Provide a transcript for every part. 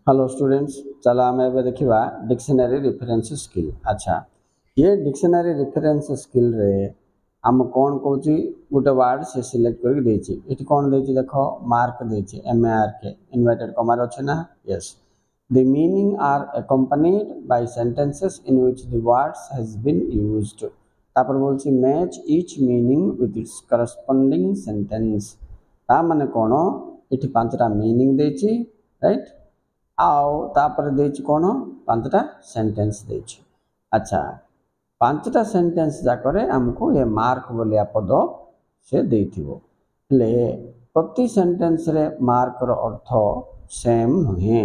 Hello students, चलो आम एबे देखिबा डिक्शनरी रेफरेंस स्किल। अच्छा, ये डिक्शनरी रेफरेंस स्किल रे आम कौन कहूँ गोटे वर्ड से सिलेक्ट करके देछि। एठी कौन देछि देखो, मार्क देछि, MARK इन्वर्टेड कमार अछि ना। Yes, the meaning are accompanied by sentences in which the words has been used। तापर बोलछि match each meaning with its corresponding sentence। ता माने कोन, एठी पांचटा मीनिंग देछि, राइट। आउ तापर देछि कोन, पांचटा सेंटेंस देछि। अच्छा, पांचटा सेंटेंस जाकरे हमको ये मार्क बोलिया पद से देथिबो। ले प्रति सेंटेंस रे मार्क रो अर्थ सेम नुहे।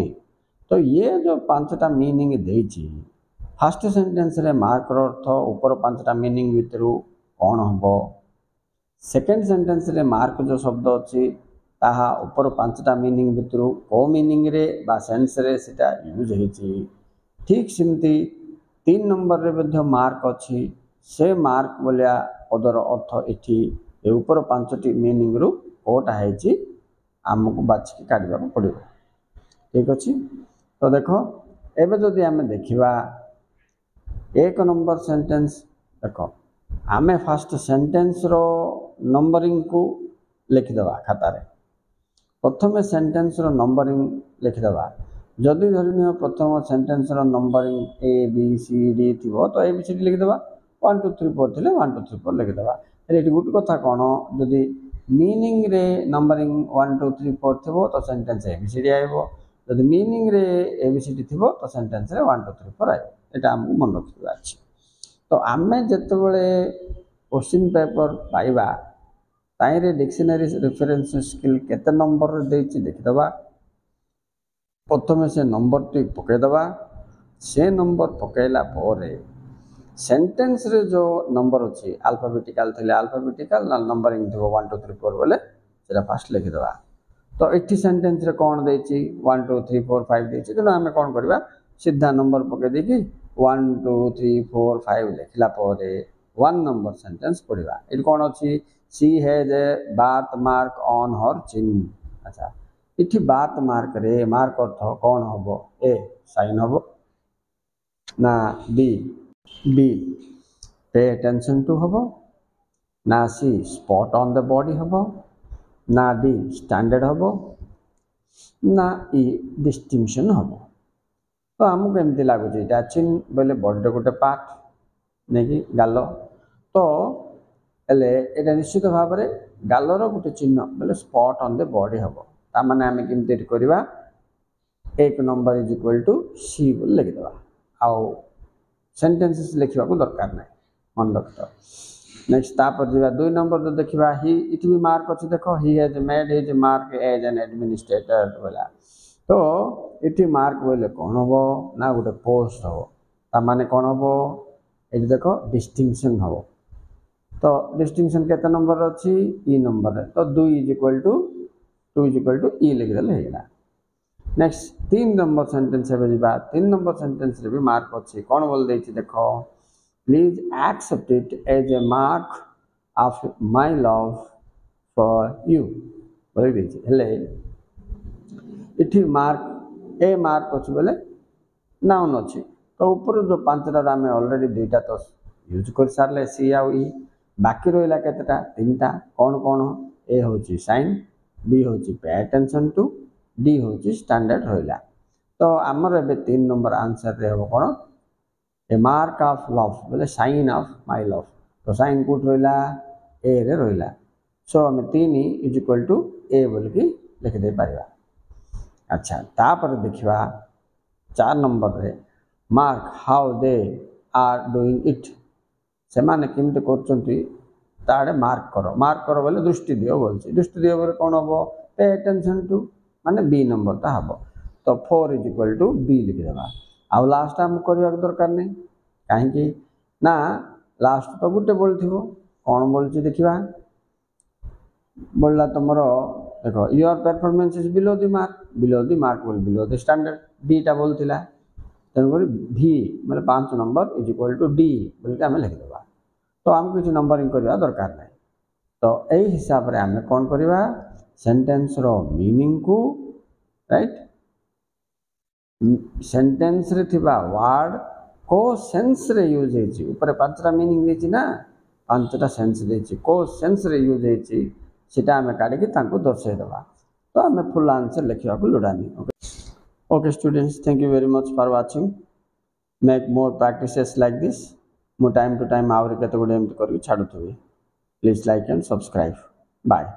तो ये जो पांचटा मीनिंग देछि, फर्स्ट सेंटेंस रे मार्क रो अर्थ ऊपर पांचटा मीनिंग भितरु कोन हबो। सेकंड सेंटेंस रे मार्क जो शब्द अछि ताहा ऊपर पांचटा मीनिंग भितरु को मीनिंग रे बा सेंस रे सेटा यूज हेछि। ठीक सिमती 3 नंबर रे मध्य मार्क अछि, से मार्क बोलिया पदर अर्थ एठी ए ऊपर पांचटी मीनिंग रु कोटा हेछि हमको बाछि काढिबा पड़िबो। ठीक अछि, तो देखो एबे जदि हमें देखिबा 1 नंबर सेंटेंस। देखो आमे फर्स्ट सेंटेंस रो नंबरिंग को लिखिदवा खाता रे। प्रथम सेंटेंस रो नंबरिंग लिखिदवा। जदि धरिनियो प्रथम सेंटेंस रो नंबरिंग ABCD थिबो तो ABCD लिखिदवा। 1 2 3 4 थिले 1 2 3 4 लिखिदवा। एठी गुड कथा कोन, जदि मीनिंग रे नंबरिंग 1 2 3 4 थिबो तो सेंटेंस ABCD आइबो। जदि मीनिंग रे ABCD थिबो तो सेंटेंस रे 1 2 3 4 आइबो। एटा हमहु मन रखिबा अछि। तो आमे जेतेबेले क्वेश्चन पेपर पाइबा ताइरे डिक्शनरी रेफरेंस स्किल केते नंबर रे देछि देखिदबा। प्रथम से नंबर टी पकेदबा। से नंबर पकेला पोरे सेंटेंस रे जो नंबर अछि अल्फाबेटिकल थिले अल्फाबेटिकल ना नंबरिंग थिबो 1 2 3 4 बोले सेटा फर्स्ट लिखिदबा। तो एठी सेंटेंस रे कोन देछि 1 2 3 4 5 देछि। तो हमें कोन करबा, सीधा नंबर पके देकी 1 2 3 4 5 लिखला पोरे 1 नंबर सेंटेंस पढ़िबा। एठी कोन अछि, she has a bath mark on her chin. अच्छा, इठी बाथ मार्क रे मार्क अर्थ कोन हबो, ए साइन हबो ना बी पे अटेंशन टू हबो ना सी स्पॉट ऑन द बॉडी हबो ना डी स्टैंडर्ड हबो ना ई डिस्टिंक्शन हबो। तो हमको एमती लागुच ये चिन बोले बॉडी गोटे पार्ट नहीं कि गाल। तो एले एटा निश्चित भाव में गालर गोटे चिन्ह बोले स्पॉट ऑन द बॉडी हम। ताने आम केमती करवा, 1 नंबर इज इक्वल टू सी बोल लिखिदवा। आउ सेंटेंसेस लिखा दरकार ना, मन रख। नेक्स्ट तापर जीवा 2 नंबर जो देखा, ही इट भी मार्क अच्छे। देखो he has made his mark as an administrator बोला। तो इटी मार्क बोले कौन हम ना गोटे पोस्ट हम। ताने कौन हम ये देखो डिस्टिंक्शन हम। तो डिस्टिंक्शन केते नंबर अच्छी, ई नंबर। तो 2 इज इक्वल टू ई लिखिदेले होगा। नेक्स्ट 3 नंबर सेंटेंस है जा। 3 नंबर सेंटेंस रे भी मार्क अच्छी। कौन बोल देछि देखो, please accept it as a mark of my love for you बोल देछि। हेले इठी मार्क ए मार्क अच्छे बोले नाउन अच्छी। तो ऊपर जो 5टा आम ऑलरेडी 2टा तो यूज कर सारे, सी आउ ई। बाकी रहा केतेटा 3टा। कौन कौन, ए हूँ साइन, बी हूँ पे अटेंशन टू, डी हूँ स्टैंडर्ड रहा। तो आमर ए 3 नंबर आंसर रे हम कौन, ए मार्क ऑफ लव बोले साइन ऑफ माय लव। तो साइन कौट रहा, ए रे रहा। सो आम 3 इज इक्वल टू ए बोल की लिखिदे पारिबा। अच्छा, तापर देखिबा 4 नंबर रे mark how they are doing it. से माने केमते करचंती ताड़े मार्क करो बोले दृष्टि दियो बोलछि। दृष्टि दियो बोले कौन हम, पे अटेंशन टू माने बी नंबर ता हम। तो 4 इज इक्वल टू बी लिखिदेबा। आउ लास्ट हम करबा दरकार नहीं, कहीं ना लास्ट तो गोटे बोलथिबो। कौन बोलछि देखिबा, बोलला तुमरो देखो your performance is below the mark बोल बिलो द स्टैंडर्ड। डीटा बोलथिला, तेणुक भी मतलब 5 number is equal to D बोल के आम लिखिदेबा। तो आमको किसी नंबरिंग करवा दरकार नहीं। तो यही हिसाब से आम कौन करवा, सेंटेंस रो मीनिंग को, राइट, सेंटेंस रे थिबा वर्ड को सेंस रे यूज हेची ऊपर पांचटा मीनिंग देची ना पांचटा सेंस देची को सेंस रे यूज हेची सेटा हमें काढी के तांको दर्शाई दबा तो हमें फुल आंसर लिखिया को लोडानी okay students thank you very much for watching make more practices like this मो टाइम टू टाइम आउरी केते गुडे एमती करके छाडुथबी please like and subscribe bye.